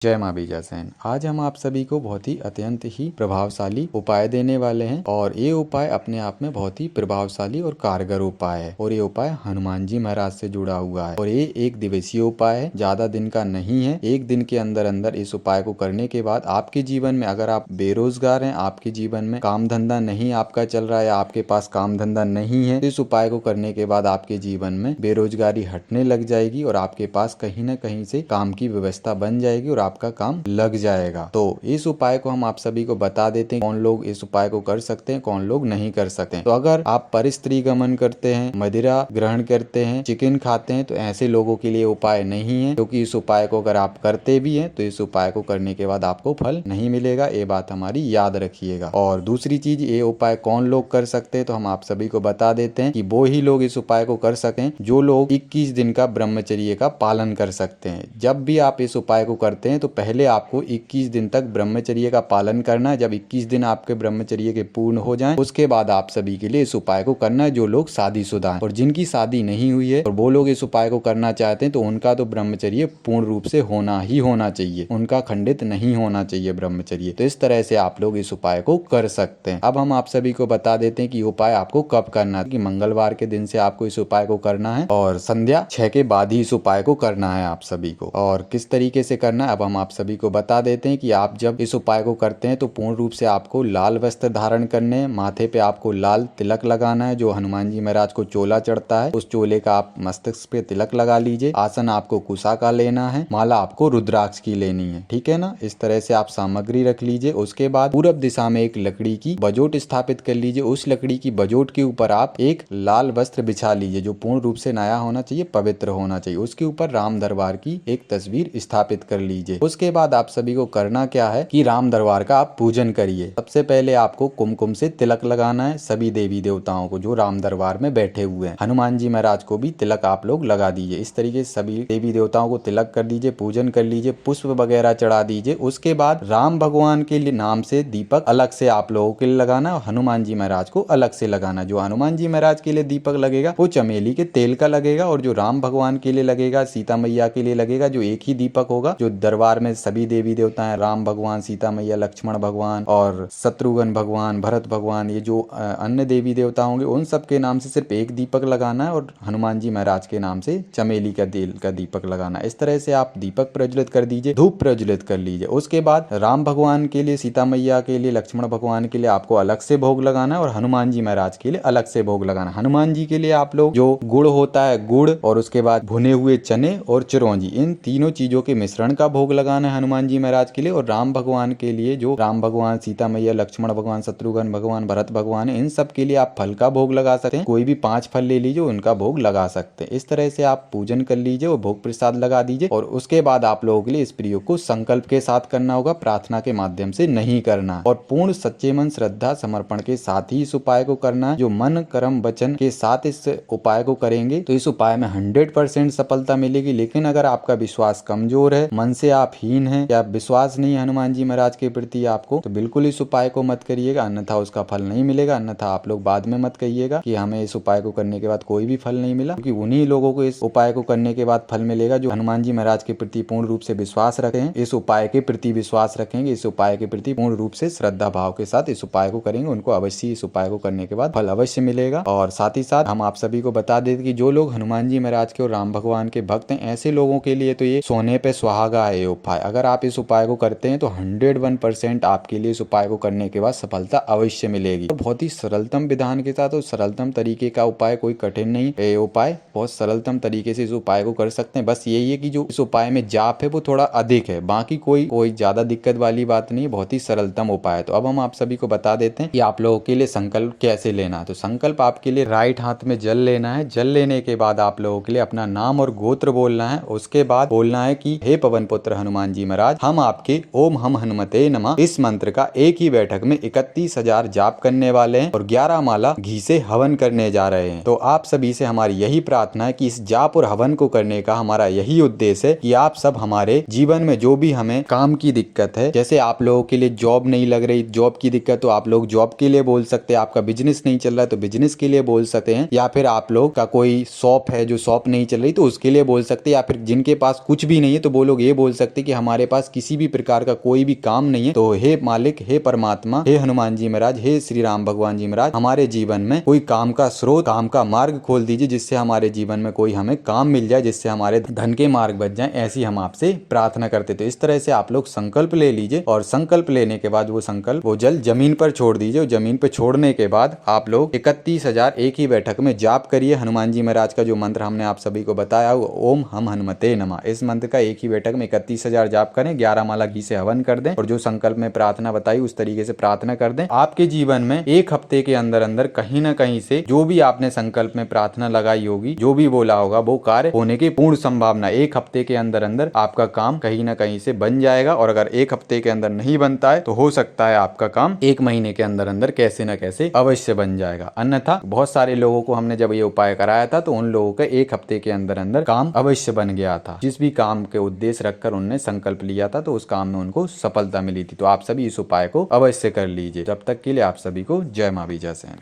जय माँ बीजासेन। आज हम आप सभी को बहुत ही अत्यंत ही प्रभावशाली उपाय देने वाले हैं और ये उपाय अपने आप में बहुत ही प्रभावशाली और कारगर उपाय है और ये उपाय हनुमान जी महाराज से जुड़ा हुआ है और ये एक दिवसीय उपाय है, ज्यादा दिन का नहीं है। एक दिन के अंदर अंदर इस उपाय को करने के बाद आपके जीवन में, अगर आप बेरोजगार हैं, आपके जीवन में काम धंधा नहीं आपका चल रहा है या आपके पास काम धंधा नहीं है, तो इस उपाय को करने के बाद आपके जीवन में बेरोजगारी हटने लग जाएगी और आपके पास कहीं न कहीं से काम की व्यवस्था बन जाएगी और आपका काम लग जाएगा। तो इस उपाय को हम आप सभी को बता देते हैं कौन लोग इस उपाय को कर सकते हैं, कौन लोग नहीं कर सकते हैं। तो अगर आप परिस्त्री गमन करते हैं, मदिरा ग्रहण करते हैं, चिकन खाते हैं, तो ऐसे लोगों के लिए उपाय नहीं है, क्योंकि इस उपाय को अगर आप करते भी हैं तो इस उपाय को करने के बाद आपको फल नहीं मिलेगा। ये बात हमारी याद रखिएगा। और दूसरी चीज, ये उपाय कौन लोग कर सकते हैं, तो हम आप सभी को बता देते हैं कि वो ही लोग इस उपाय को कर सकें जो लोग 21 दिन का ब्रह्मचर्य का पालन कर सकते हैं। जब भी आप इस उपाय को करते हैं तो पहले आपको 21 दिन तक ब्रह्मचर्य का पालन करना है। जब 21 दिन आपके ब्रह्मचर्य के पूर्ण हो जाएं, उसके बाद आप सभी के लिए इस उपाय को करना है जो लोग शादीशुदा हैं। और जिनकी शादी नहीं हुई है और वो लोग इस उपाय को करना चाहते हैं तो उनका तो ब्रह्मचर्य पूर्ण रूप से होना ही होना चाहिए, उनका खंडित नहीं होना चाहिए ब्रह्मचर्य। तो इस तरह से आप लोग इस उपाय को कर सकते हैं। अब हम आप सभी को बता देते हैं कि उपाय आपको कब करना है। कि मंगलवार के दिन से आपको इस उपाय को करना है और संध्या 6 के बाद ही इस उपाय को करना है आप सभी को। और किस तरीके से करना है अब हम आप सभी को बता देते हैं कि आप जब इस उपाय को करते हैं तो पूर्ण रूप से आपको लाल वस्त्र धारण करने हैं, माथे पे आपको लाल तिलक लगाना है, जो हनुमान जी महाराज को चोला चढ़ता है उस चोले का आप मस्तक पे तिलक लगा लीजिए। आसन आपको कुशा का लेना है, माला आपको रुद्राक्ष की लेनी है, ठीक है ना। इस तरह से आप सामग्री रख लीजिए। उसके बाद पूरब दिशा में एक लकड़ी की बजोट स्थापित कर लीजिए। उस लकड़ी की बजोट के ऊपर आप एक लाल वस्त्र बिछा लीजिए जो पूर्ण रूप से नया होना चाहिए, पवित्र होना चाहिए। उसके ऊपर राम दरबार की एक तस्वीर स्थापित कर लीजिए। उसके बाद आप सभी को करना क्या है कि राम दरबार का आप पूजन करिए। सबसे पहले आपको कुमकुम से तिलक लगाना है सभी देवी देवताओं को जो राम दरबार में बैठे हुए हैं। हनुमान जी महाराज को भी तिलक आप लोग लगा दीजिए। इस तरीके से सभी देवी देवताओं को तिलक कर दीजिए, पूजन कर लीजिए, पुष्प वगैरह चढ़ा दीजिए। उसके बाद राम भगवान के लिए नाम से दीपक अलग से आप लोगों के लिए लगाना और हनुमान जी महाराज को अलग से लगाना। जो हनुमान जी महाराज के लिए दीपक लगेगा वो चमेली के तेल का लगेगा और जो राम भगवान के लिए लगेगा, सीता मैया के लिए लगेगा, जो एक ही दीपक होगा। जो दरबार में सभी देवी देवता हैं, राम भगवान, सीता मैया, लक्ष्मण भगवान और शत्रुघ्न भगवान, भरत भगवान, ये जो अन्य देवी देवता होंगे उन सब के नाम से सिर्फ एक दीपक लगाना है और हनुमान जी महाराज के नाम से चमेली का तेल का दीपक लगाना है। इस तरह से आप दीपक प्रज्वलित कर दीजिए, धूप प्रज्वलित कर लीजिए। उसके बाद राम भगवान के लिए, सीता मैया के लिए, लक्ष्मण भगवान के लिए आपको अलग से भोग लगाना है और हनुमान जी महाराज के लिए अलग से भोग लगाना है। हनुमान जी के लिए आप लोग जो गुड़ होता है, गुड़ और उसके बाद भुने हुए चने और चिरौंजी, इन तीनों चीजों के मिश्रण का भोग लगाना है हनुमान जी महाराज के लिए। और राम भगवान के लिए जो राम भगवान, सीता मैया, लक्ष्मण भगवान, शत्रुघ्न भगवान, भरत भगवान है, इन सब के लिए आप फल का भोग लगा सकते हैं। कोई भी 5 फल ले लीजिए, उनका भोग लगा सकते हैं। इस तरह से आप पूजन कर लीजिए और भोग प्रसाद लगा दीजिए। और उसके बाद आप लोगों के लिए इस प्रयोग को संकल्प के साथ करना होगा, प्रार्थना के माध्यम से नहीं करना। और पूर्ण सच्चे मन, श्रद्धा, समर्पण के साथ ही इस उपाय को करना है। जो मन, कर्म, वचन के साथ इस उपाय को करेंगे तो इस उपाय में 100% सफलता मिलेगी। लेकिन अगर आपका विश्वास कमजोर है, मन से आप हीन हैं या विश्वास नहीं है हनुमान जी महाराज के प्रति आपको, तो बिल्कुल इस उपाय को मत करिएगा, अन्यथा उसका फल नहीं मिलेगा। अन्यथा आप लोग बाद में मत कहिएगा कि हमें इस उपाय को करने के बाद कोई भी फल नहीं मिला, क्योंकि उन्हीं लोगों को इस उपाय को करने के बाद फल मिलेगा जो हनुमान जी महाराज के प्रति पूर्ण रूप से विश्वास रखे हैं, इस उपाय के प्रति विश्वास रखेंगे, इस उपाय के प्रति पूर्ण रूप से श्रद्धा भाव के साथ इस उपाय को करेंगे, उनको अवश्य इस उपाय को करने के बाद फल अवश्य मिलेगा। और साथ ही साथ हम आप सभी को बता देते कि जो लोग हनुमान जी महाराज के और राम भगवान के भक्त हैं, ऐसे लोगों के लिए तो ये सोने पे सुहागा है ये उपाय। अगर आप इस उपाय को करते हैं तो 101% आपके लिए इस उपाय को करने के बाद सफलता अवश्य मिलेगी। तो बहुत ही सरलतम विधान के साथ और सरलतम तरीके का उपाय, कोई कठिन नहीं। ये उपाय बहुत सरलतम तरीके से इस उपाय को कर सकते हैं। बस यही है कि जो इस उपाय में जाप है वो थोड़ा अधिक है, बाकी कोई ज्यादा दिक्कत वाली बात नहीं है, बहुत ही सरलतम उपाय है। तो अब हम आप सभी को बता देते हैं कि आप लोगों के लिए संकल्प कैसे लेना है। तो संकल्प आपके लिए राइट हाथ में जल लेना है। जल लेने के बाद आप लोगों के लिए अपना नाम और गोत्र बोलना है। उसके बाद बोलना है कि हे पवन पुत्र हनुमान जी महाराज, हम आपके ओम हम हनुमते नमः इस मंत्र का एक ही बैठक में 31,000 जाप करने वाले हैं और 11 माला घी से हवन करने जा रहे हैं। तो आप सभी से हमारी यही प्रार्थना है कि इस जाप और हवन को करने का हमारा यही उद्देश्य है कि आप सब हमारे जीवन में जो भी हमें काम की दिक्कत है, जैसे आप लोगों के लिए जॉब नहीं लग रही, जॉब की दिक्कत, तो आप लोग जॉब के लिए बोल सकते हैं। आपका बिजनेस नहीं चल रहा है तो बिजनेस के लिए बोल सकते हैं, या फिर आप लोग का कोई शॉप है जो शॉप नहीं चल रही तो उसके लिए बोल सकते हैं, या फिर जिनके पास कुछ भी नहीं है तो वो लोग ये बोल सकते सकते कि हमारे पास किसी भी प्रकार का कोई भी काम नहीं है, तो हे मालिक, हे परमात्मा, हे हनुमान जी महाराज, हे श्री राम भगवान जी महाराज, हमारे जीवन में कोई काम का स्रोत, काम का मार्ग खोल दीजिए, जिससे हमारे जीवन में कोई हमें काम मिल जाए, जिससे हमारे धन के मार्ग बच जाए। ऐसी हम आपसे प्रार्थना करते। तो इस तरह से आप लोग संकल्प ले लीजिए और संकल्प लेने के बाद वो संकल्प, वो जल जमीन पर छोड़ दीजिए। जमीन पर छोड़ने के बाद आप लोग 31,000 एक ही बैठक में जाप करिए। हनुमान जी महाराज का जो मंत्र हमने आप सभी को बताया, ओम हम हनुमते नमः, इस मंत्र का एक ही बैठक में 31,000 जाप करें। 11 माला घी से हवन कर दें और जो संकल्प में प्रार्थना बताई उस तरीके से प्रार्थना कर दें। आपके जीवन में एक हफ्ते के अंदर अंदर कहीं ना कहीं से जो भी आपने संकल्प में प्रार्थना लगाई होगी, जो भी बोला होगा, वो कार्य होने की पूर्ण संभावना, एक हफ्ते के अंदर अंदर आपका काम कहीं ना कहीं से बन जाएगा। और अगर एक हफ्ते के अंदर नहीं बनता है तो हो सकता है आपका काम 1 महीने के अंदर अंदर कैसे न कैसे अवश्य बन जाएगा। अन्यथा बहुत सारे लोगों को हमने जब ये उपाय कराया था तो उन लोगों का 1 हफ्ते के अंदर अंदर काम अवश्य बन गया था। जिस भी काम के उद्देश्य रखकर उन्होंने संकल्प लिया था तो उस काम में उनको सफलता मिली थी। तो आप सभी इस उपाय को अवश्य कर लीजिए। तब तक के लिए आप सभी को जय मां बीजासेन।